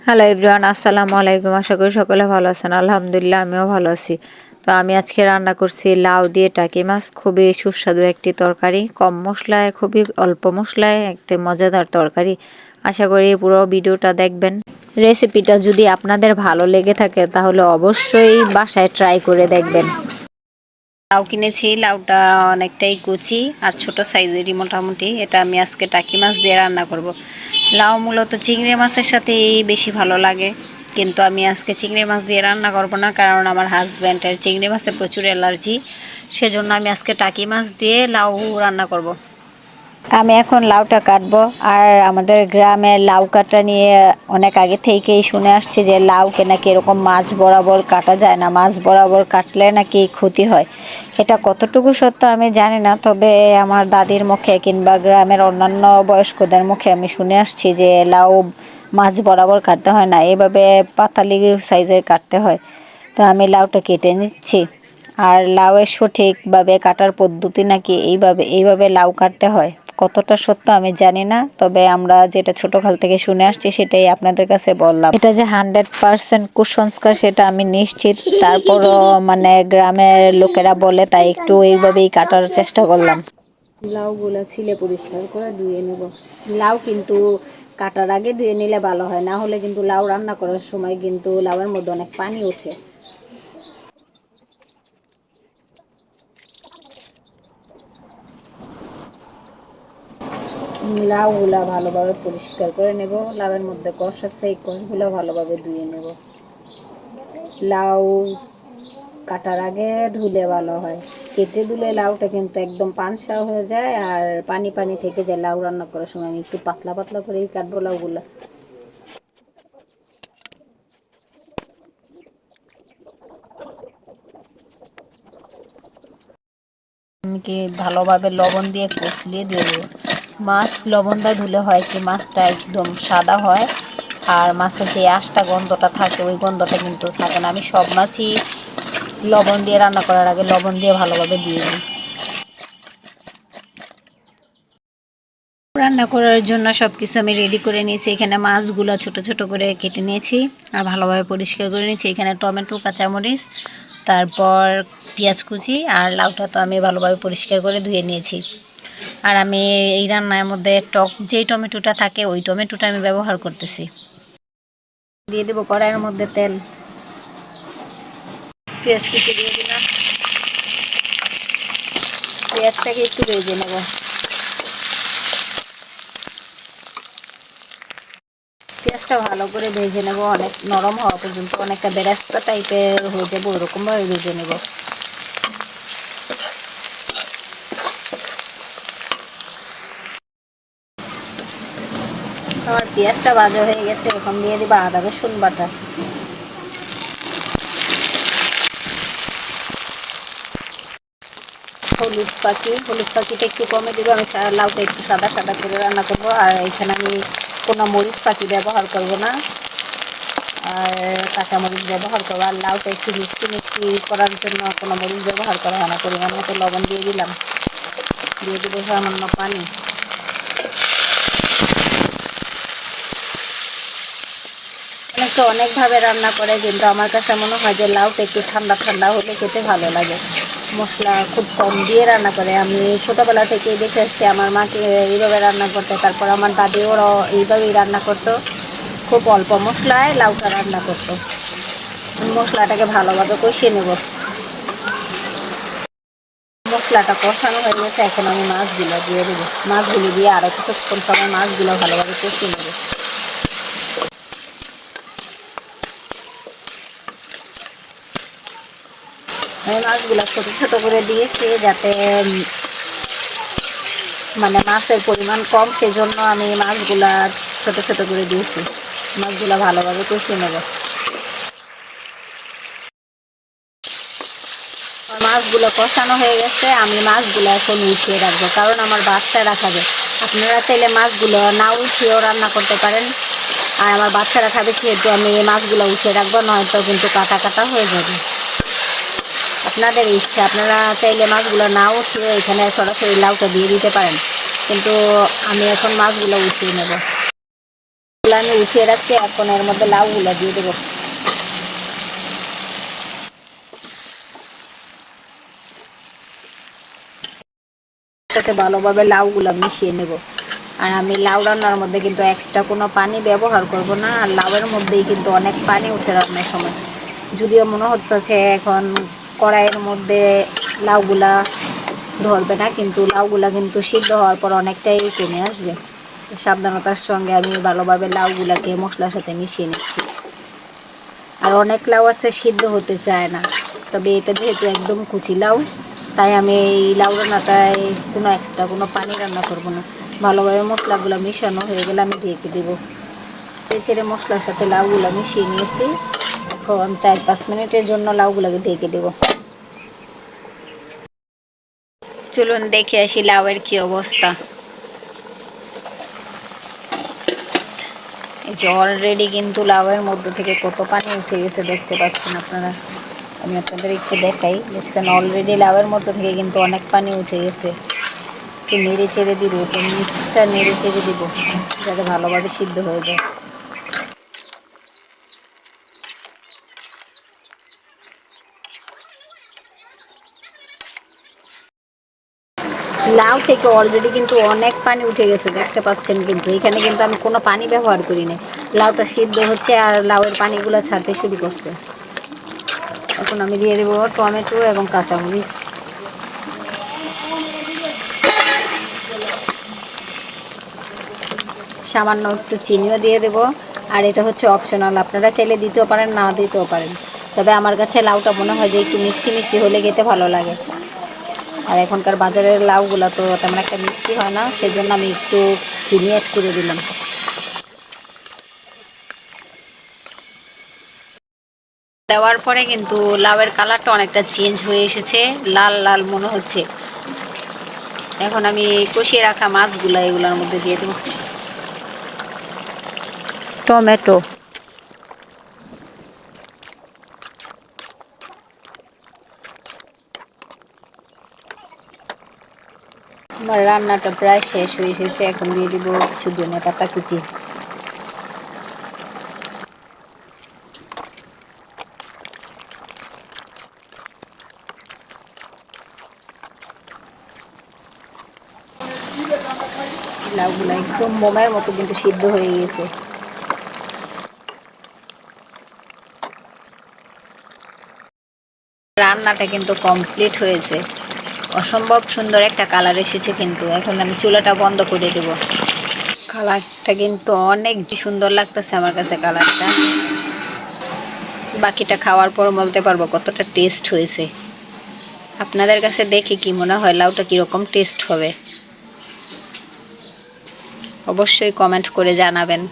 Hello everyone, আসসালামু আলাইকুম। আশা করি সকলে ভালো আছেন। আলহামদুলিল্লাহ আমিও ভালো আছি। তো আমি আজকে রান্না করছি লাউ দিয়ে টাকি মাছ। খুবই সুস্বাদু একটি তরকারি, কম মশলায়, খুবই অল্প মশলায় একটি মজাদার তরকারি। আশা করি পুরো ভিডিওটা দেখবেন। রেসিপিটা যদি আপনাদের ভালো লেগে থাকে তাহলে অবশ্যই বাসায় ট্রাই করে দেখবেন। লাউ কিনেছি, লাউটা অনেকটাই কুচি আর ছোট সাইজেরই মোটামুটি। এটা আমি আজকে টাকি মাছ দিয়ে রান্না করব। লাউ মূলত চিংড়ি মাছের সাথেই বেশি ভালো লাগে, কিন্তু আমি আজকে চিংড়ি মাছ দিয়ে রান্না করব না, কারণ আমার হাজব্যান্ডের চিংড়ি মাছে প্রচুর অ্যালার্জি। সেজন্য আমি আজকে টাকি মাছ দিয়ে লাউ রান্না করব। আমি এখন লাউটা কাটবো। আর আমাদের গ্রামে লাউ কাটা নিয়ে অনেক আগে থেকেই শুনে আসছি যে লাউকে নাকি এরকম মাছ বরাবর কাটা যায় না, মাছ বরাবর কাটলে নাকি ক্ষতি হয়। এটা কতটুকু সত্য আমি জানি না, তবে আমার দাদির মুখে কিংবা গ্রামের অন্যান্য বয়স্কদের মুখে আমি শুনে আসছি যে লাউ মাছ বরাবর কাটতে হয় না, এভাবে পাতালি সাইজের কাটতে হয়। তো আমি লাউটা কেটে নিচ্ছি। আর লাউয়ের সঠিকভাবে কাটার পদ্ধতি নাকি এইভাবে লাউ কাটতে হয়। কতটা সত্য আমি জানি না, তবে আমরা যেটা ছোটকাল থেকে শুনে আসছি সেটাই আপনাদের কাছে বললাম। এটা যে 100% কুসংস্কার সেটা আমি নিশ্চিত, তারপরও মানে গ্রামের লোকেরা বলে তাই একটু এইভাবেই কাটার চেষ্টা করলাম। লাউগুলো ছিলে পরিষ্কার করে ধুয়ে নেব। লাউ কিন্তু কাটার আগে ধুয়ে নিলে ভালো হয়, না হলে কিন্তু লাউ রান্না করার সময় কিন্তু লাউয়ের মধ্যে অনেক পানি ওঠে। লাউগুলা ভালোভাবে পরিষ্কার করে নেব। লাউয়ের মধ্যে কষ আছে, এই কষগুলো ভালোভাবে ধুয়ে নেব। লাউ কাটার আগে ধুলে ভালো হয়, কেটে ধুলে লাউটা কিন্তু একদম পানসা হয়ে যায় আর পানি পানি থেকে যায়। লাউ রান্না করার সময় আমি একটু পাতলা পাতলা করেই কাটবো লাউগুলো। আমি কি ভালোভাবে লবণ দিয়ে কষলিয়ে দিয়ে দেবো। মাছ লবণ দিয়ে ধুলে হয় কি মাছটা একদম সাদা হয়, আর মাছের যে আঁশটা গন্ধটা থাকে ওই গন্ধটা কিন্তু থাকে না। আমি সব মাছই লবণ দিয়ে রান্না করার আগে লবণ দিয়ে ভালোভাবে ধুয়ে দিই। রান্না করার জন্য সব কিছু আমি রেডি করে নিয়েছি। এখানে মাছগুলো ছোট ছোট করে কেটে নিয়েছি আর ভালোভাবে পরিষ্কার করে নিয়েছি। এখানে টমেটো, কাঁচামরিচ, তারপর পেঁয়াজ কুচি আর লাউটা তো আমি ভালোভাবে পরিষ্কার করে ধুয়ে নিয়েছি। আর আমি এই রান্নার মধ্যে টক যেই টমেটোটা থাকে ওই টমেটোটা আমি ব্যবহার করতেছি। দিয়ে দেবো কড়াইয়ের মধ্যে তেল, পেঁয়াজ কুচি দিয়ে দিলাম। পেঁয়াজটাকে একটু ভেজে নেব। পেঁয়াজটা ভালো করে ভেজে নেব, অনেক নরম হওয়া পর্যন্ত, অনেকটা বেরেস্তা টাইপের হয়ে যাবে ওরকমভাবে ভেজে নেব। আমার পেঁয়াজটা ভাজা হয়ে গেছে, এখন দিয়ে দিব আদা রসুন বাটা। হলুদ পাখিটা একটু কমে দেবো। আমি লাউটা একটু সাদা সাদা করে রান্না করবো, আর এখানে আমি কোনো মরিচ পাখি ব্যবহার করব না, আর কাঁচামরিচ ব্যবহার করবো। আর লাউটা একটু মিষ্টি মিষ্টি করার জন্য কোনো মরিচ ব্যবহার করা হয় না। পরিমাণ মতো লবণ দিয়ে দিলাম, দিয়ে দেবো সামান্য পানি। অনেকে অনেকভাবে রান্না করে, কিন্তু আমার কাছে মনে হয় যে লাউটা একটু ঠান্ডা ঠান্ডা হলে খেতে ভালো লাগে। মশলা খুব কম দিয়ে রান্না করে। আমি ছোটোবেলা থেকেই দেখে এসেছি আমার মাকে এইভাবে রান্না করতে, তারপর আমার দাদি ওরাও এইভাবেই রান্না করতো, খুব অল্প মশলায় লাউটা রান্না করতো। মশলাটাকে ভালোভাবে কষিয়ে নেব। মশলাটা কষানো হয়ে গেছে, এখন আমি মাছগুলো দিয়ে দেবো। মাছগুলো দিয়ে আরও কিছুক্ষণ সময় মাছগুলো ভালোভাবে কষিয়ে নেব। আমি মাছগুলো ছোটো ছোটো করে দিয়েছি, যাতে মানে মাছের পরিমাণ কম, সেজন্য আমি মাছগুলা ছোটো ছোটো করে দিয়েছি। মাছগুলো ভালোভাবে কষিয়ে নেব। মাছগুলো কষানো হয়ে গেছে, আমি মাছগুলো এখন উঠিয়ে রাখবো, কারণ আমার বাচ্চারা খাবে। আপনারা চাইলে মাছগুলো না উঠিয়েও রান্না করতে পারেন, আর আমার বাচ্চারা খাবে সেহেতু আমি মাছগুলো উঠিয়ে রাখবো, নয়তো কিন্তু কাটা কাটা হয়ে যাবে। আপনাদের ইচ্ছা, আপনারা চাইলে মাছগুলো না উঠিয়ে এখানে সরাসরি লাউটা দিয়ে দিতে পারেন, কিন্তু আমি এখন মাছগুলো উঠিয়ে নেব। আমি উঠিয়ে রাখছি, এখন এর মধ্যে লাউগুলা দিয়ে দেবো। সাথে ভালোভাবে লাউগুলা মিশিয়ে নেব। আর আমি লাউ রান্নার মধ্যে কিন্তু এক্সট্রা কোনো পানি ব্যবহার করব না। আর লাউয়ের মধ্যেই কিন্তু অনেক পানি উঠে রান্নার সময়। যদিও মনে হচ্ছে এখন কড়াইয়ের মধ্যে লাউগুলা ধরবে না, কিন্তু লাউগুলা কিন্তু সিদ্ধ হওয়ার পর অনেকটাই কমে আসবে। সাবধানতার সঙ্গে আমি ভালোভাবে লাউগুলাকে মশলার সাথে মিশিয়ে নিচ্ছি। আর অনেক লাউ আছে সিদ্ধ হতে চায় না, তবে এটা যেহেতু একদম কুচি লাউ, তাই আমি এই লাউ রান্নাটায় কোনো এক্সট্রা কোনো পানি রান্না করব না। ভালোভাবে মশলাগুলো মিশানো হয়ে গেলে আমি ঢেকে দেবো। ছেড়ে মশলার সাথে লাউগুলো মিশিয়ে নিয়েছি। এখন 4-5 মিনিটের জন্য লাউগুলোকে ঢেকে দেবো। চলুন দেখে আসি লাউয়ের কি অবস্থা। এই যে অলরেডি কিন্তু লাউয়ের মধ্যে থেকে কত পানি উঠে গেছে দেখতে পাচ্ছেন আপনারা। আমি আপনাদের একটু দেখাই, দেখছেন অলরেডি লাউয়ের মধ্যে থেকে কিন্তু অনেক পানি উঠে গেছে। একটু নেড়ে চেড়ে দিব, একটু মিক্সটা নেড়ে চেড়ে দিব যাতে ভালোভাবে সিদ্ধ হয়ে যায়। লাউ থেকে অলরেডি কিন্তু অনেক পানি উঠে গেছে দেখতে পাচ্ছেন, কিন্তু এখানে কিন্তু আমি কোনো পানি ব্যবহার করি না। লাউটা সিদ্ধ হচ্ছে আর লাউয়ের পানিগুলো ছাড়তে শুরু করছে। এখন আমি দিয়ে দেবো টমেটো এবং কাঁচামরিচ। সামান্য একটু চিনিও দিয়ে দেবো। আর এটা হচ্ছে অপশনাল, আপনারা চাইলে দিতেও পারেন, না দিতেও পারেন। তবে আমার কাছে লাউটা মনে হয় যে একটু মিষ্টি মিষ্টি হলে খেতে ভালো লাগে। আর এখনকার বাজারের লাউগুলো তো তেমন একটা মিষ্টি হয় না, সেজন্য আমি একটু চিনি অ্যাড করে দিলাম। দেওয়ার পরে কিন্তু লাউয়ের কালারটা অনেকটা চেঞ্জ হয়ে এসেছে, লাল লাল মনে হচ্ছে। এখন আমি কষিয়ে রাখা মাছগুলো এগুলোর মধ্যে দিয়ে দেবো। টমেটো, আমার রান্নাটা প্রায় শেষ হয়ে এসেছে। এখন দিয়ে দিব কিছু ধনেপাতা কুচি। লাউগুলো একদম মোমের মতো কিন্তু সিদ্ধ হয়ে গেছে। রান্নাটা কিন্তু কমপ্লিট হয়েছে, অসম্ভব সুন্দর একটা কালার এসেছে। কিন্তু এখন আমি চুলাটা বন্ধ করে দেব। কালারটা কিন্তু অনেক সুন্দর লাগতেছে আমার কাছে কালারটা। বাকিটা খাওয়ার পর বলতে পারবো কতটা টেস্ট হয়েছে। আপনাদের কাছে দেখে কি মনে হয় লাউটা কীরকম টেস্ট হবে, অবশ্যই কমেন্ট করে জানাবেন।